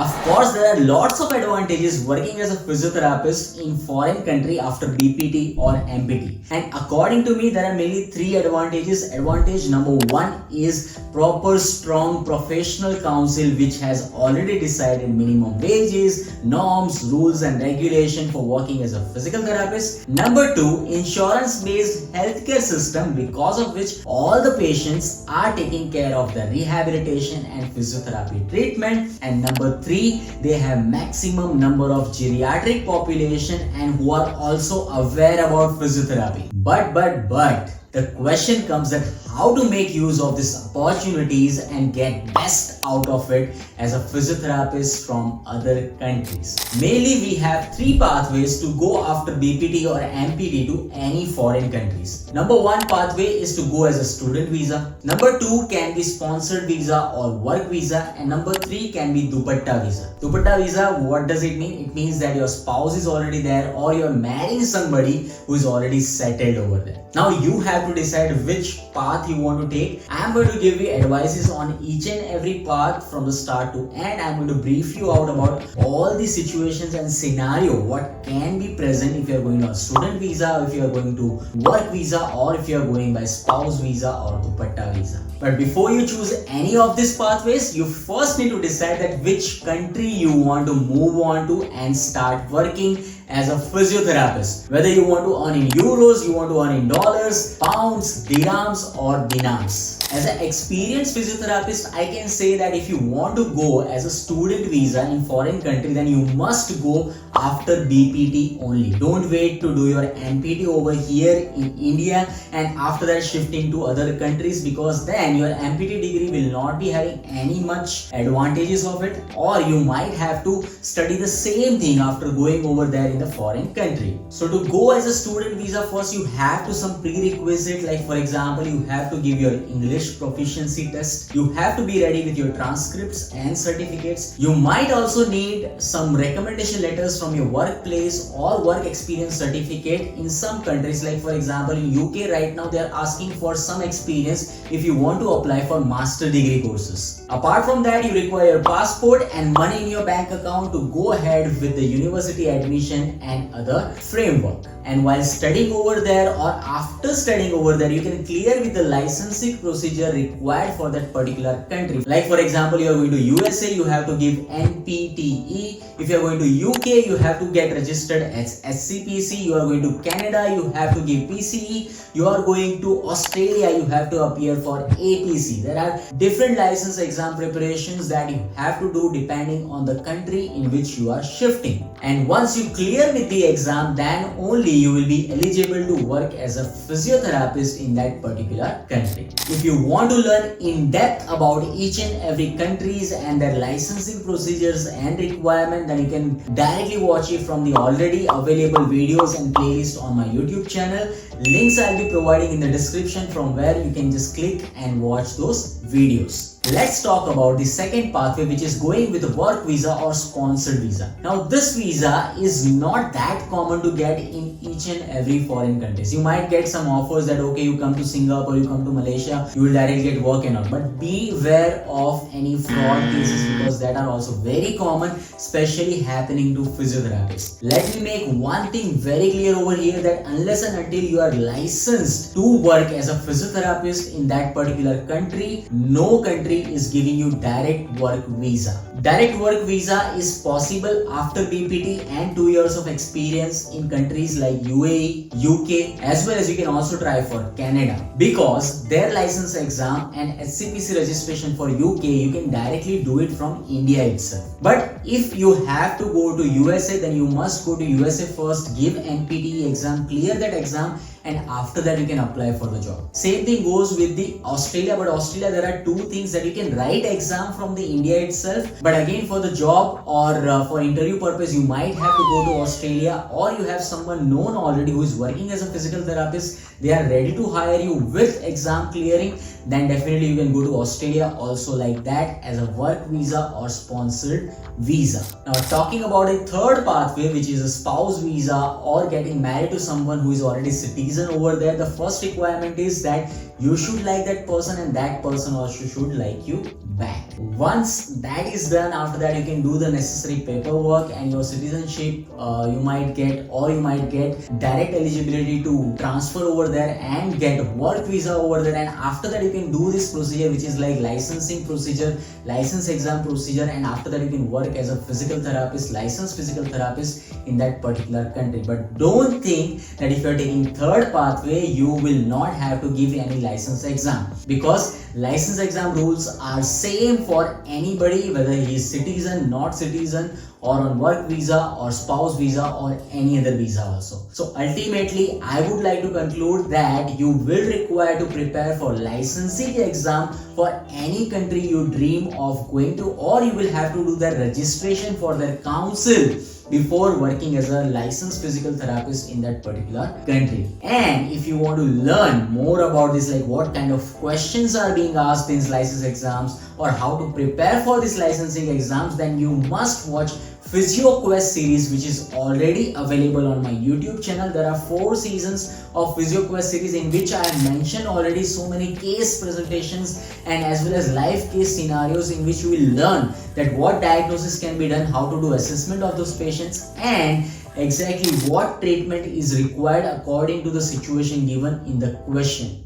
Of course, there are lots of advantages working as a physiotherapist in foreign country after BPT or MPT. And according to me, there are mainly three advantages. Advantage number one is proper strong professional council which has already decided minimum wages, norms, rules and regulation for working as a physical therapist. Number two, insurance based healthcare system because of which all the patients are taking care of the rehabilitation and physiotherapy treatment. And number three, they have maximum number of geriatric population and who are also aware about physiotherapy. But the question comes that how to make use of these opportunities and get best out of it as a physiotherapist from other countries. Mainly we have three pathways to go after BPT or MPT to any foreign countries. Number one pathway is to go as a student visa. Number two can be sponsored visa or work visa. And number three can be dupatta visa. Dupatta visa, what does it mean? It means that your spouse is already there or you're marrying somebody who is already settled over there. Now you have to decide which path you want to take. I am going to give you advices on each and every path from the start to end. I am going to brief you out about all the situations and scenario what can be present if you are going on student visa, if you are going to work visa, or if you are going by spouse visa or dupatta visa. But before you choose any of these pathways, you first need to decide that which country you want to move on to and start working as a physiotherapist. Whether you want to earn in euros, you want to earn in dollars, pounds, dirhams or dinars. As an experienced physiotherapist, I can say that if you want to go as a student visa in foreign country, then you must go after BPT only. Don't wait to do your MPT over here in India and after that shifting to other countries, because then your MPT degree will not be having any much advantages of it, or you might have to study the same thing after going over there in the foreign country. So to go as a student visa, first you have to some prerequisite, like for example you have to give your English proficiency test, you have to be ready with your transcripts and certificates. You might also need some recommendation letters from your workplace or work experience certificate in some countries, like for example in UK right now they are asking for some experience if you want to apply for master degree courses. Apart from that, you require your passport and money in your bank account to go ahead with the university admission and other framework. And while studying over there or after studying over there, you can clear with the licensing procedure required for that particular country. Like for example, you are going to USA, you have to give NPTE. If you are going to UK, you have to get registered as SCPC. You are going to Canada, you have to give PCE. You are going to Australia, you have to appear for APC. There are different license exam preparations that you have to do depending on the country in which you are shifting. And once you clear with the exam, then only you will be eligible to work as a physiotherapist in that particular country. If you want to learn in depth about each and every countries and their licensing procedures and requirement, then you can directly watch it from the already available videos and playlist on my YouTube channel. Links I'll be providing in the description from where you can just click and watch those videos. Let's talk about the second pathway, which is going with a work visa or sponsored visa. Now this visa is not that common to get in each and every foreign countries. You might get some offers that okay, you come to Singapore, you come to Malaysia, you will directly get work and all. But beware of any fraud cases because that are also very common, especially happening to physiotherapists. Let me make one thing very clear over here, that unless and until you are licensed to work as a physiotherapist in that particular country, no country is giving you direct work visa. Direct work visa is possible after BPT and 2 years of experience in countries like UAE, UK, as well as you can also try for Canada, because their license exam and SCPC registration for UK you can directly do it from India itself. But if you have to go to USA, then you must go to USA first, give NPTE exam, clear that exam, and after that you can apply for the job. Same thing goes with the Australia, but Australia there are two things that you can write exam from the India itself, but again for the job or for interview purpose you might have to go to Australia, or you have someone known already who is working as a physical therapist, they are ready to hire you with exam clearing, then definitely you can go to Australia also like that as a work visa or sponsored visa. Now talking about a third pathway, which is a spouse visa or getting married to someone who is already citizen over there, the first requirement is that you should like that person and that person also should like you back. Once that is done, after that you can do the necessary paperwork and your citizenship you might get, or you might get direct eligibility to transfer over there and get work visa over there. And after that you can do this procedure which is like licensing procedure, license exam procedure, and after that you can work as a physical therapist, licensed physical therapist in that particular country. But don't think that if you are taking third pathway you will not have to give any license exam, because license exam rules are same for anybody, whether he is citizen, not citizen, or on work visa or spouse visa or any other visa also. So ultimately I would like to conclude that you will require to prepare for licensing exam for any country you dream of going to, or you will have to do the registration for their council before working as a licensed physical therapist in that particular country. And if you want to learn more about this, like what kind of questions are being asked in license exams or how to prepare for these licensing exams, then you must watch PhysioQuest series, which is already available on my YouTube channel. There are 4 seasons of PhysioQuest series in which I have mentioned already so many case presentations and as well as live case scenarios in which you will learn that what diagnosis can be done, how to do assessment of those patients, and exactly what treatment is required according to the situation given in the question.